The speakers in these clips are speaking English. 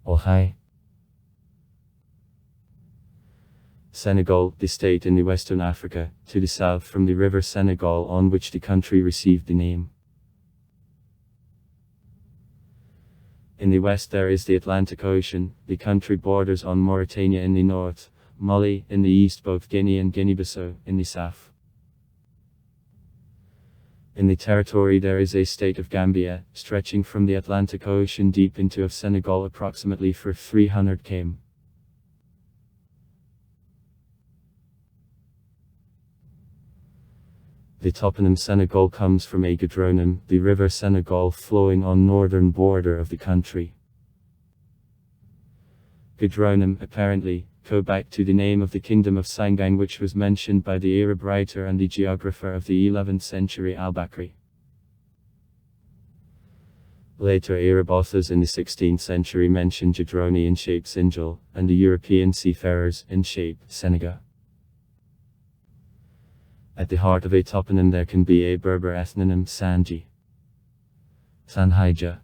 Oh hi. Senegal, the state in the Western Africa, to the south from the river Senegal on which the country received the name. In the west there is the Atlantic Ocean. The country borders on Mauritania in the north, Mali in the east, both Guinea and Guinea-Bissau in the south. In the territory there is a state of Gambia, stretching from the Atlantic Ocean deep into of Senegal approximately for 300 km. The toponym Senegal comes from a Godronym, the river Senegal flowing on northern border of the country. Godronym, apparently, go back to the name of the kingdom of Sangang, which was mentioned by the Arab writer and the geographer of the 11th century al-Bakri. Later Arab authors in the 16th century mentioned Jadroni in shape Sinjal, and the European seafarers in shape Senegal. At the heart of a toponym there can be a Berber ethnonym Sanji, Sanhaija,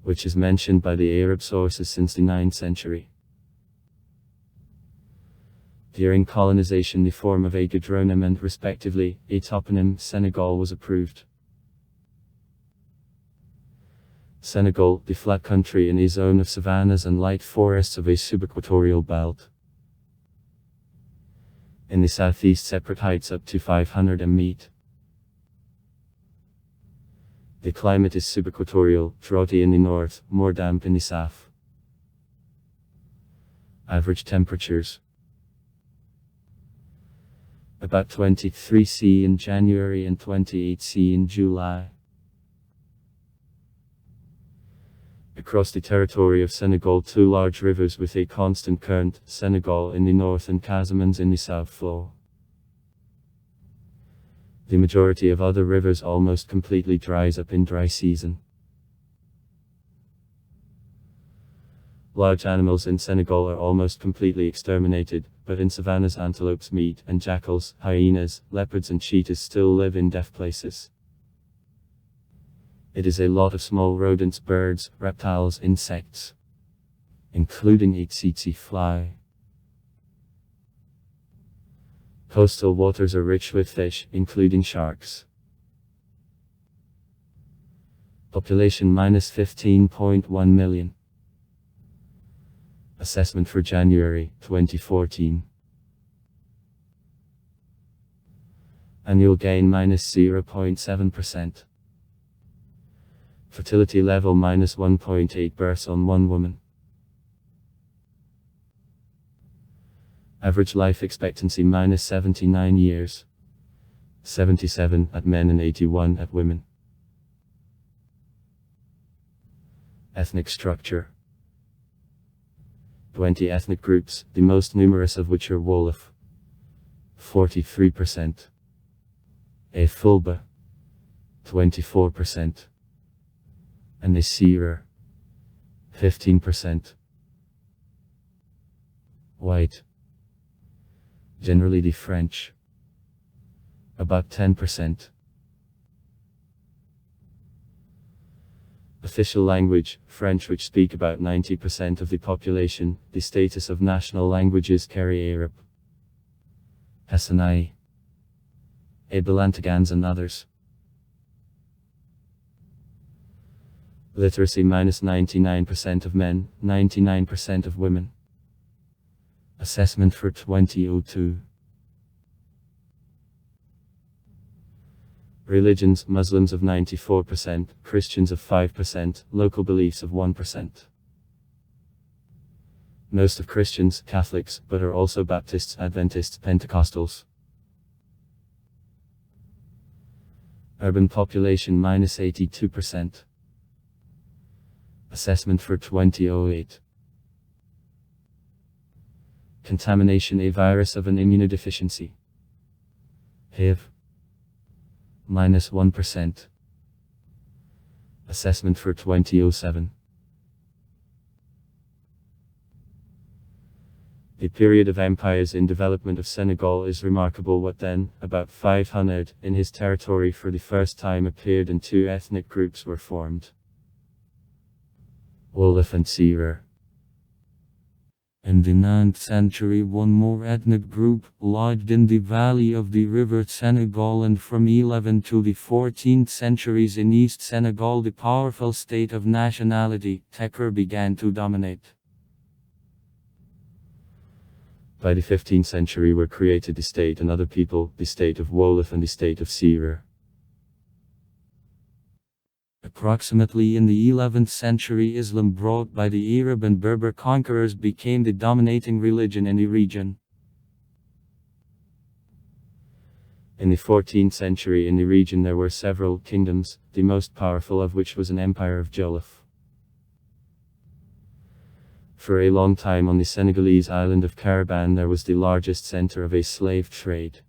which is mentioned by the Arab sources since the 9th century. During colonization the form of a Godronym and, respectively, a toponym Senegal was approved. Senegal, the flat country in a zone of savannas and light forests of a subequatorial belt. In the southeast separate heights up to 500 m. The climate is subequatorial, droughty in the north, more damp in the south. Average temperatures about 23 C in January and 28 C in July. Across the territory of Senegal, two large rivers with a constant current, Senegal in the north and Casamance in the south, flow. The majority of other rivers almost completely dries up in dry season. Large animals in Senegal are almost completely exterminated, but in savannas antelopes, meat, and jackals, hyenas, leopards and cheetahs still live in deaf places. It is a lot of small rodents, birds, reptiles, insects, including a tsetse fly. Coastal waters are rich with fish, including sharks. Population -15.1 million. Assessment for January 2014. Annual gain -0.7%. Fertility level -1.8 births on one woman. Average life expectancy -79 years. 77 at men and 81 at women. Ethnic structure. 20 ethnic groups, the most numerous of which are Wolof, 43%. A Fulbe, 24%. And the Serer, 15%. White. Generally the French, about 10%. Official language, French, which speak about 90% of the population. The status of national languages carry Arab, Hassanai, Abalantagans and others. Literacy -99% of men, 99% of women. Assessment for 2002. Religions, Muslims of 94%, Christians of 5%, local beliefs of 1%. Most of Christians, Catholics, but are also Baptists, Adventists, Pentecostals. Urban population -82%. Assessment for 2008. Contamination, a virus of an immunodeficiency. HIV. -1%. Assessment for 2007. The period of empires in development of Senegal is remarkable. What then, about 500, in his territory for the first time appeared and two ethnic groups were formed. Wolof and Serer. In the 9th century, one more ethnic group lodged in the valley of the river Senegal, and from 11th to the 14th centuries in East Senegal, the powerful state of nationality, Tekker, began to dominate. By the 15th century were created the state and other people, the state of Wolof and the state of Serer. Approximately in the 11th century, Islam brought by the Arab and Berber conquerors became the dominating religion in the region. In the 14th century in the region there were several kingdoms, the most powerful of which was an empire of Jollof. For a long time on the Senegalese island of Caraban there was the largest center of a slave trade.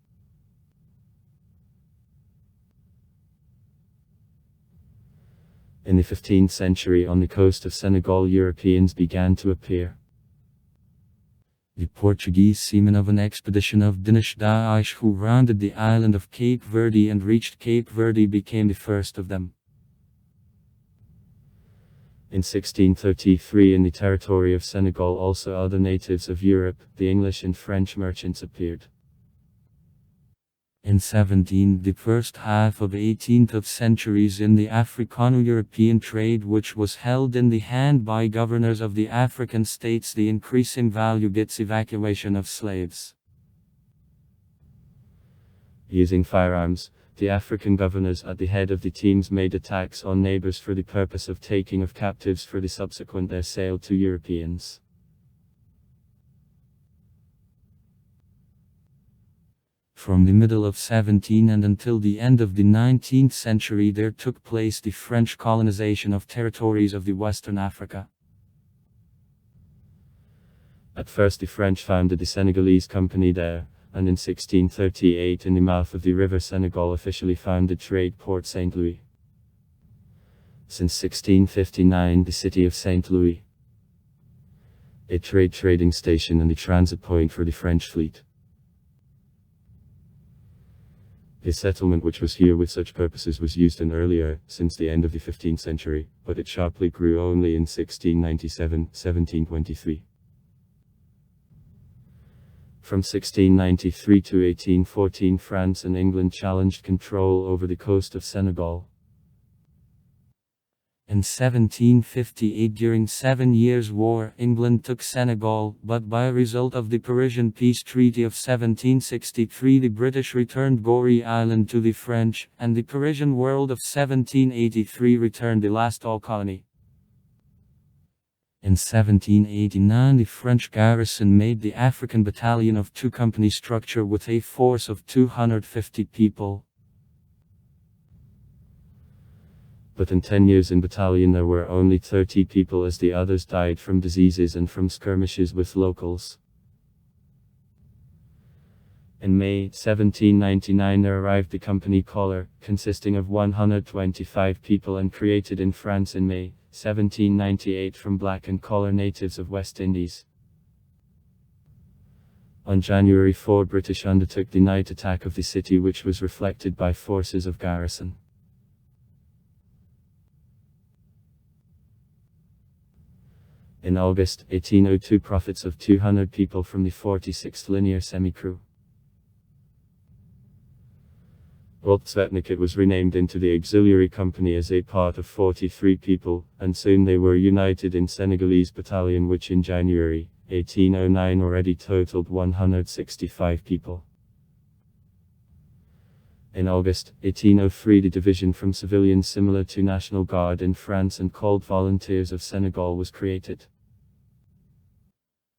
In the 15th century on the coast of Senegal Europeans began to appear. The Portuguese seamen of an expedition of Dinesh Daesh who rounded the island of Cape Verde and reached Cape Verde became the first of them. In 1633 in the territory of Senegal also other natives of Europe, the English and French merchants appeared. In the first half of 18th centuries in the Africano-European trade which was held in the hand by governors of the African states, the increasing value gets evacuation of slaves. Using firearms, the African governors at the head of the teams made attacks on neighbors for the purpose of taking of captives for the subsequent their sale to Europeans. From the middle of 17th and until the end of the 19th century there took place the French colonization of territories of the Western Africa. At first the French founded the Senegalese Company there, and in 1638 in the mouth of the river Senegal officially founded trade port St. Louis. Since 1659 the city of St. Louis, a trading station and the transit point for the French fleet. A settlement which was here with such purposes was used in earlier, since the end of the 15th century, but it sharply grew only in 1697-1723. From 1693 to 1814 France and England challenged control over the coast of Senegal. In 1758 during 7 Years' War, England took Senegal, but by result of the Parisian Peace Treaty of 1763 the British returned Gorée Island to the French, and the Parisian World of 1783 returned the last all colony. In 1789 the French garrison made the African battalion of 2-company structure with a force of 250 people. But in 10 years in battalion there were only 30 people as the others died from diseases and from skirmishes with locals. In May 1799 there arrived the company color, consisting of 125 people and created in France in May 1798 from black and color natives of West Indies. On January 4 British undertook the night attack of the city which was reflected by forces of garrison. In August 1802 profits of 200 people from the 46th Linear Semi-Crew. It was renamed into the Auxiliary Company as a part of 43 people, and soon they were united in Senegalese Battalion which in January 1809 already totaled 165 people. In August 1803 the division from civilians similar to National Guard in France and called Volunteers of Senegal was created.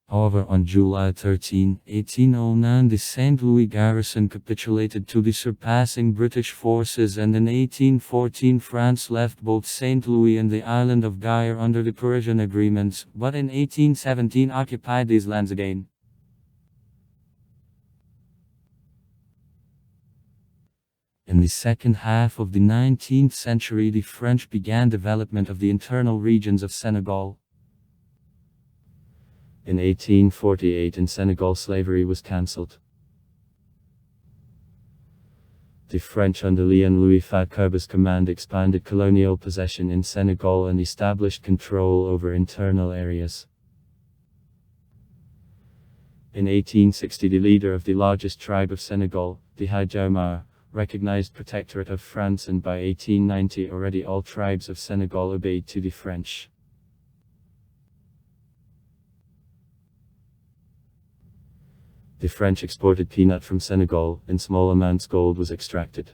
However, on July 13, 1809 the St. Louis garrison capitulated to the surpassing British forces, and in 1814 France left both St. Louis and the island of Guire under the Parisian agreements, but in 1817 occupied these lands again. In the second half of the 19th century the French began development of the internal regions of Senegal. In 1848 in Senegal slavery was cancelled. The French under Louis Fatcourb's command expanded colonial possession in Senegal and established control over internal areas. In 1860, the leader of the largest tribe of Senegal, the Hadjaumar, recognized protectorate of France, and by 1890 already all tribes of Senegal obeyed to the French. The French exported peanut from Senegal, in small amounts gold was extracted.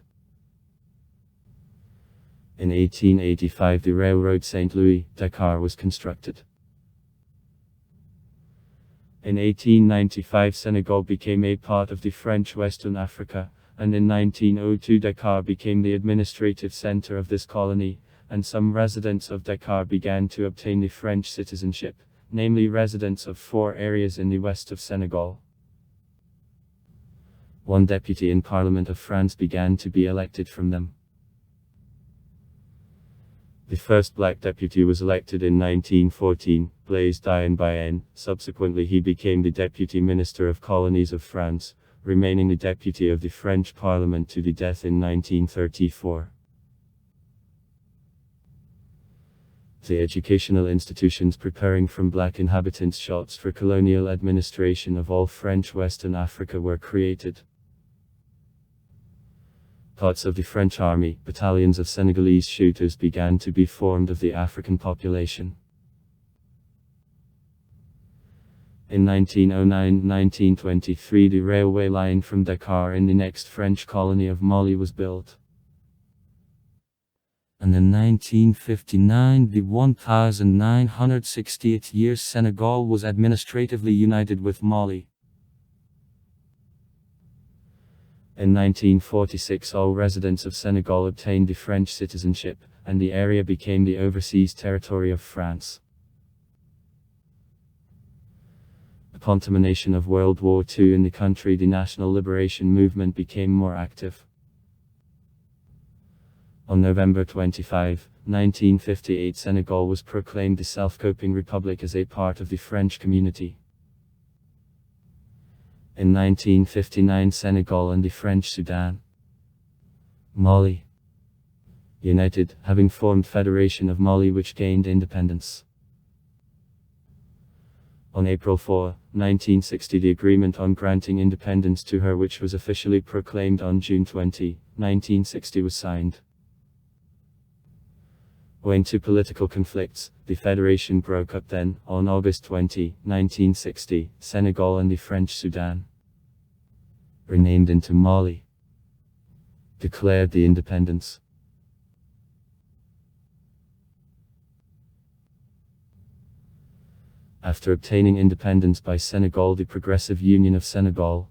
In 1885 the railroad St. Louis-Dakar was constructed. In 1895 Senegal became a part of the French Western Africa, and in 1902 Dakar became the administrative center of this colony, and some residents of Dakar began to obtain the French citizenship, namely residents of 4 areas in the west of Senegal. One deputy in Parliament of France began to be elected from them. The first black deputy was elected in 1914, Blaise Diagne. Subsequently he became the Deputy Minister of Colonies of France, remaining the deputy of the French Parliament to the death in 1934. The educational institutions preparing from black inhabitants shots for colonial administration of all French Western Africa were created. Parts of the French army, battalions of Senegalese shooters began to be formed of the African population. In 1909-1923 the railway line from Dakar in the next French colony of Mali was built. And in 1959 the 1968 year Senegal was administratively united with Mali. In 1946 all residents of Senegal obtained the French citizenship, and the area became the overseas territory of France. Upon termination of World War II in the country, the national liberation movement became more active. On November 25, 1958 Senegal was proclaimed a self-coping republic as a part of the French community. In 1959 Senegal and the French Sudan, Mali, united, having formed Federation of Mali which gained independence. On April 4, 1960 the agreement on granting independence to her, which was officially proclaimed on June 20, 1960 was signed. Owing to political conflicts, the federation broke up then, on August 20, 1960, Senegal and the French Sudan, renamed into Mali, declared the independence. After obtaining independence by Senegal, the Progressive Union of Senegal,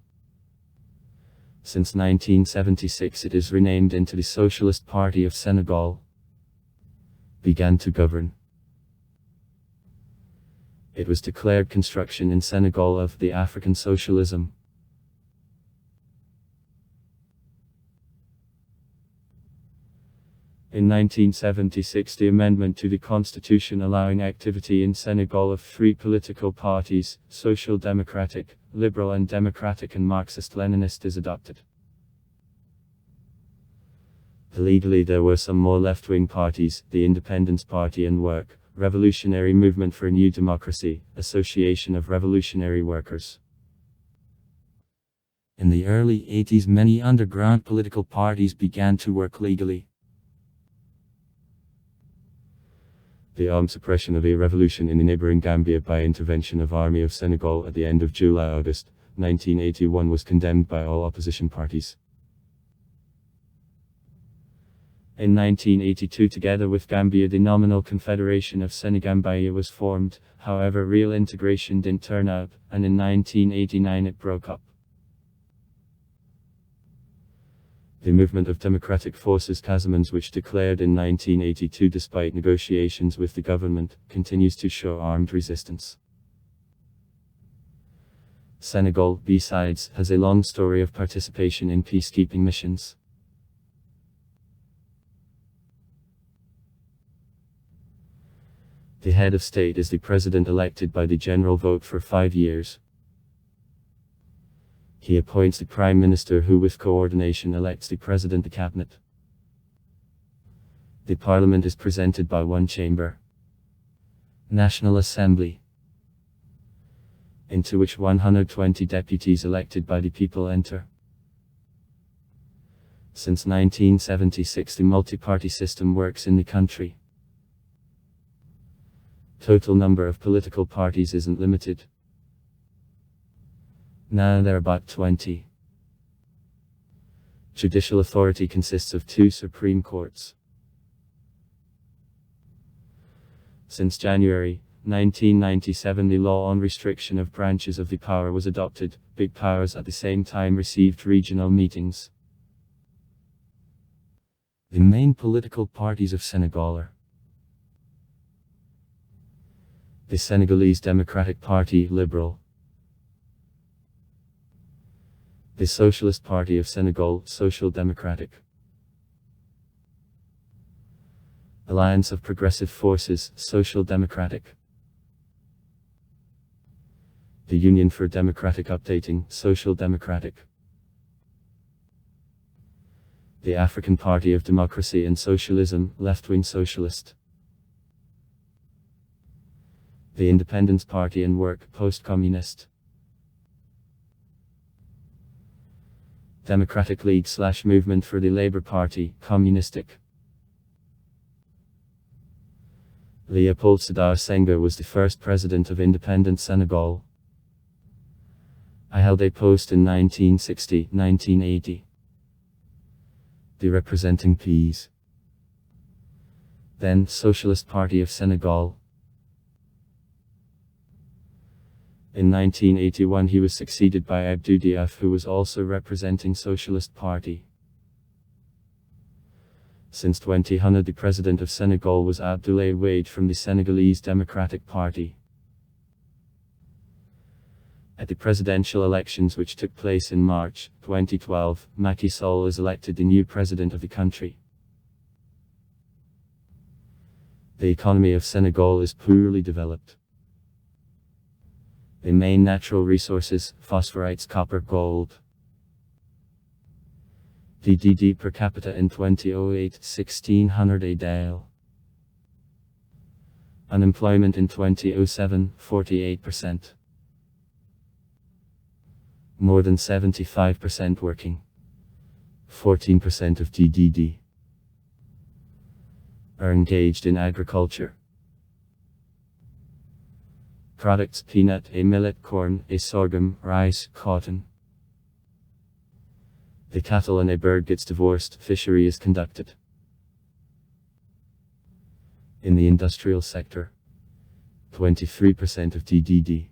since 1976 it is renamed into the Socialist Party of Senegal, began to govern. It was declared construction in Senegal of the African socialism. In 1976 the amendment to the constitution allowing activity in Senegal of 3 political parties, Social Democratic, Liberal and Democratic and Marxist-Leninist is adopted. Legally there were some more left-wing parties, the Independence Party and Work, Revolutionary Movement for New Democracy, Association of Revolutionary Workers. In the early 80s many underground political parties began to work legally. The armed suppression of a revolution in the neighboring Gambia by intervention of Army of Senegal at the end of July-August 1981 was condemned by all opposition parties. In 1982 together with Gambia the nominal Confederation of Senegambia was formed, however real integration didn't turn out, and in 1989 it broke up. The movement of Democratic Forces Casamance, which declared in 1982 despite negotiations with the government, continues to show armed resistance. Senegal, besides, has a long story of participation in peacekeeping missions. The head of state is the president elected by the general vote for 5 years. He appoints the Prime Minister, who with coordination elects the President, the Cabinet. The Parliament is presented by one chamber, National Assembly, into which 120 deputies elected by the people enter. Since 1976 the multi-party system works in the country. Total number of political parties isn't limited. Now there are about 20. Judicial authority consists of 2 Supreme Courts. Since January 1997 the law on restriction of branches of the power was adopted. Big powers at the same time received regional meetings. The main political parties of Senegal are the Senegalese Democratic Party, Liberal; the Socialist Party of Senegal, Social Democratic; Alliance of Progressive Forces, Social Democratic; the Union for Democratic Updating, Social Democratic; the African Party of Democracy and Socialism, Left-Wing Socialist; the Independence Party and Work, Post-Communist; Democratic League/Movement for the Labour Party, Communistic. Léopold Sédar Senghor was the first president of independent Senegal. I held a post in 1960-1980. The representing Ps. Then Socialist Party of Senegal. In 1981 he was succeeded by Abdou Diouf, who was also representing Socialist Party. Since 2000 the president of Senegal was Abdoulaye Wade from the Senegalese Democratic Party. At the presidential elections which took place in March 2012, Macky Sall is elected the new president of the country. The economy of Senegal is poorly developed. The main natural resources, phosphorites, copper, gold. DDD per capita in 2008, 1600 a day. Unemployment in 2007, 48%. More than 75% working. 14% of DDD are engaged in agriculture. Products: peanut, a millet, corn, a sorghum, rice, cotton. The cattle and a bird gets divorced, fishery is conducted. In the industrial sector, 23% of DDD.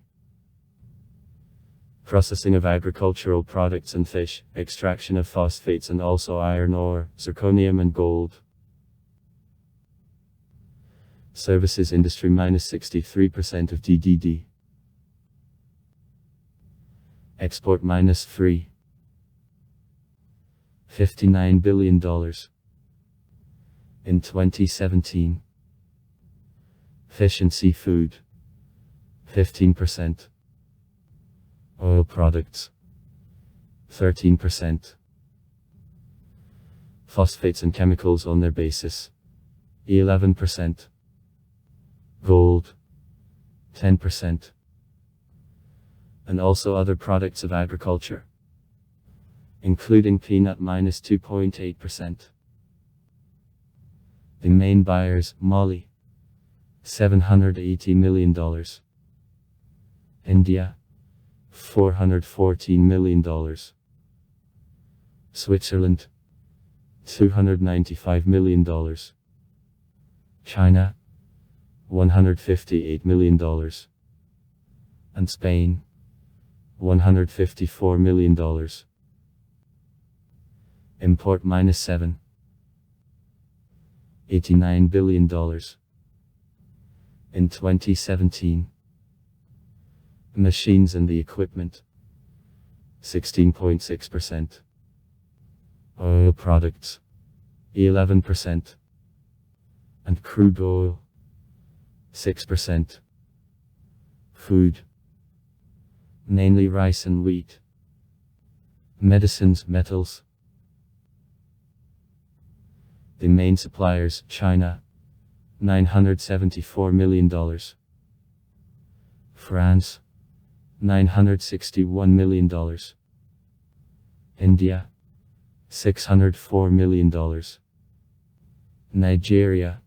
Processing of agricultural products and fish, extraction of phosphates and also iron ore, zirconium and gold. Services industry -63% of DDD. Export -3. $59 billion. In 2017. Fish and seafood. 15%. Oil products. 13%. Phosphates and chemicals on their basis. 11%. Gold. 10%. And also other products of agriculture, including peanut -2.8%. The main buyers: Mali, $780 million. India, $414 million. Switzerland, $295 million. China, $158 million. And Spain, $154 million. Import -7. $89 billion. In 2017. Machines and the equipment. 16.6%. Oil products. 11%. And crude oil. 6%. Food. Mainly rice and wheat. Medicines, metals. The main suppliers: China, $974 million. France, $961 million. India, $604 million. Nigeria,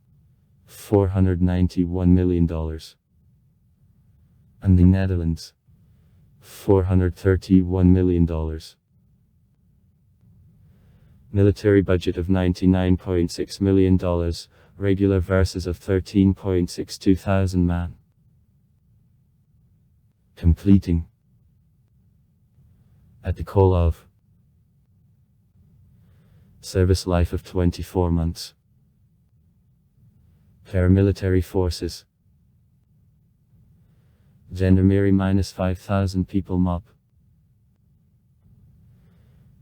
$491 million. And the Netherlands, $431 million. Military budget of $99.6 million, regular versus of 13.62 thousand man. Completing at the call of. Service life of 24 months. Paramilitary forces. Gendarmerie -5,000 people MOP.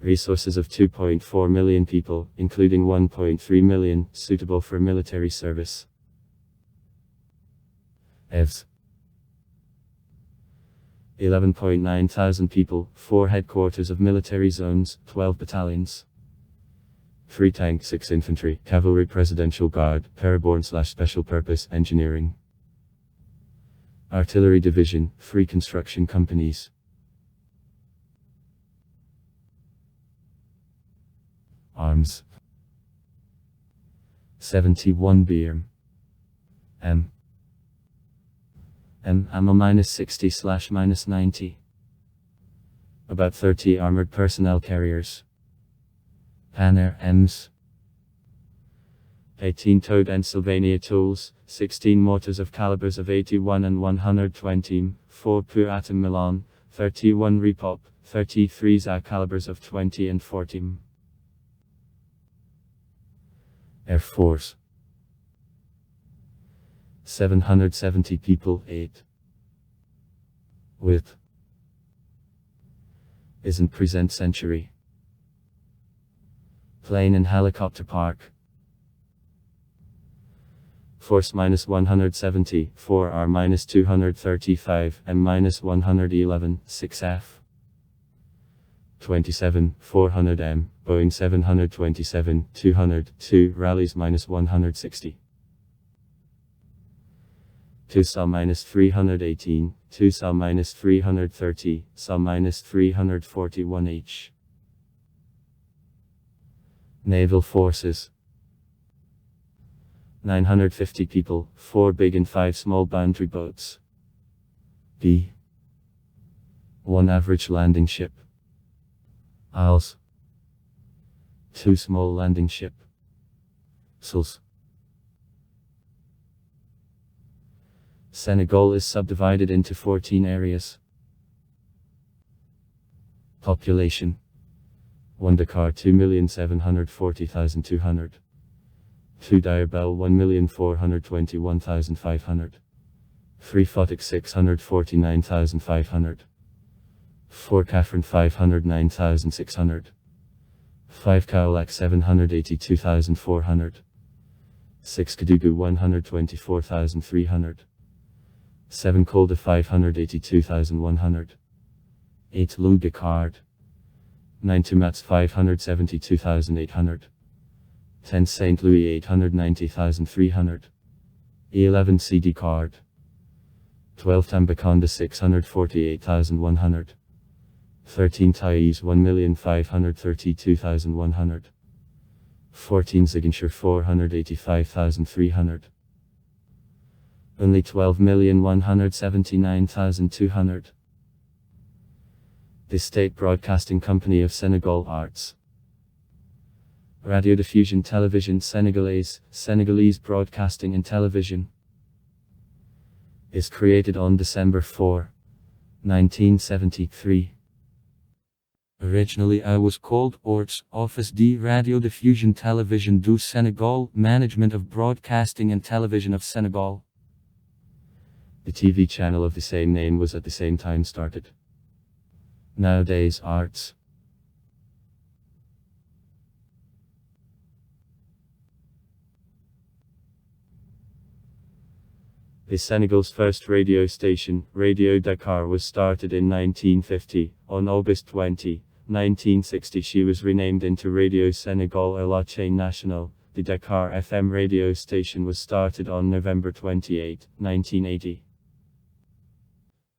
Resources of 2.4 million people, including 1.3 million, suitable for military service. EVs. 11.9 thousand people, 4 headquarters of military zones, 12 battalions. 3 tank, 6 infantry, cavalry, presidential guard, paraborne/special purpose, engineering. Artillery division, 3 construction companies. Arms. 71 BRM. M. Ammo -60/-90. About 30 armored personnel carriers. Panzer Ms. 18 towed Pennsylvania tools, 16 mortars of calibers of 81 and 120, 4 pour atom Milan, 31 Repop, 33 ZA calibers of 20 and 40. Air Force. 770 people, 8. With. Isn't present century. Plane and helicopter park. Force -170, 4R -235, M -111, 6F. 27, 400M, Boeing 727, 200, 2 rallies -160. 2 SAW -318, 2 SAW -330, SAW -341H. Naval Forces. 950 people, 4 big and 5 small boundary boats. B. 1 average landing ship. Isles. 2 small landing ship. SULs. Senegal is subdivided into 14 areas. Population. 1 Dakar 2,740,200. 2 Dirbel 1,421,500. 3 Fotik 649,500. 4 Kafran 509,600. 5 Kaolak 782,400. 6 Kadugu 124,300. 7 Kolda 582,100. 8 Lugakard. 9 Tumats 572,800. 10 St. Louis 890,300. 11 CD Card. 12 Tambaconda 648,100. 13 Thais 1,532,100. 14 Ziguinchor 485,300. Only 12,179,200. The State Broadcasting Company of Senegal Arts. Radiodiffusion Television Senegalese, Senegalese Broadcasting and Television. Is created on December 4, 1973. Originally I was called ORTS, Office de Radiodiffusion Television du Senegal, Management of Broadcasting and Television of Senegal. The TV channel of the same name was at the same time started. Nowadays Arts. The Senegal's first radio station, Radio Dakar, was started in 1950, on August 20, 1960 she was renamed into Radio Senegal or La Chaîne Nationale. The Dakar FM radio station was started on November 28, 1980.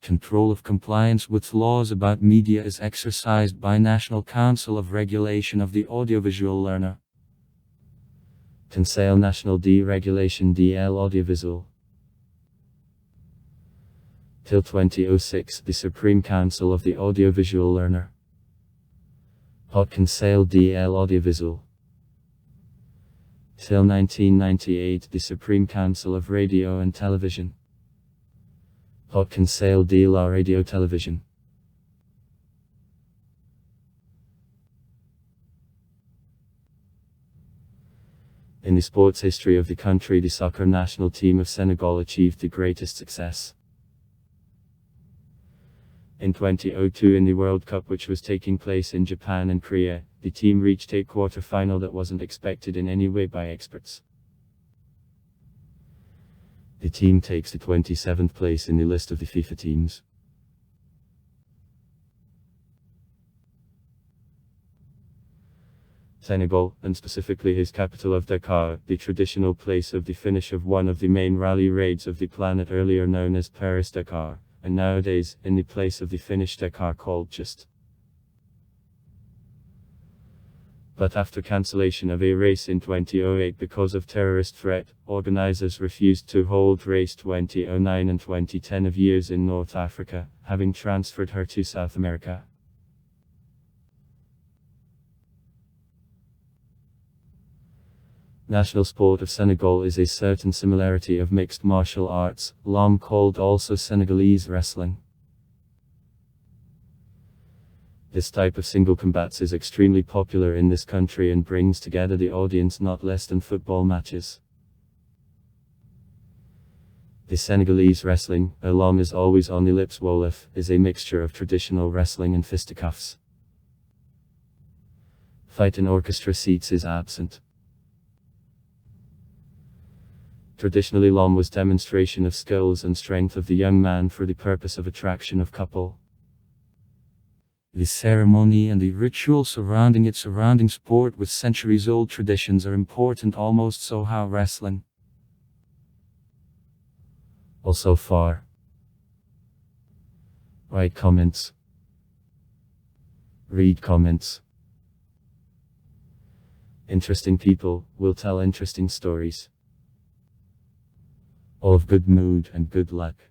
Control of compliance with laws about media is exercised by National Council of Regulation of the Audiovisual Learner. Conseil National de Régulation de l'Audiovisuel. Till 2006, the Supreme Council of the Audiovisual Learner. Haut Conseil de l'Audiovisuel. Till 1998, the Supreme Council of Radio and Television. Haut Conseil de la Radio-Télévision. In the sports history of the country, the soccer national team of Senegal achieved the greatest success. In 2002 in the World Cup, which was taking place in Japan and Korea, the team reached a quarter-final that wasn't expected in any way by experts. The team takes the 27th place in the list of the FIFA teams. Senegal, and specifically his capital of Dakar, the traditional place of the finish of one of the main rally raids of the planet, earlier known as Paris-Dakar, and nowadays, in the place of the finish Dakar called just. But after cancellation of a race in 2008 because of terrorist threat, organizers refused to hold race 2009 and 2010 of years in North Africa, having transferred her to South America. National sport of Senegal is a certain similarity of mixed martial arts, long called also Senegalese wrestling. This type of single combats is extremely popular in this country and brings together the audience not less than football matches. The Senegalese wrestling, along as always on the lips Wolof, is a mixture of traditional wrestling and fisticuffs. Fight in orchestra seats is absent. Traditionally Lom was demonstration of skills and strength of the young man for the purpose of attraction of couple. The ceremony and the ritual surrounding it, surrounding sport with centuries-old traditions, are important, almost so how wrestling. Also far. Write comments. Read comments. Interesting people will tell interesting stories. All of good mood and good luck.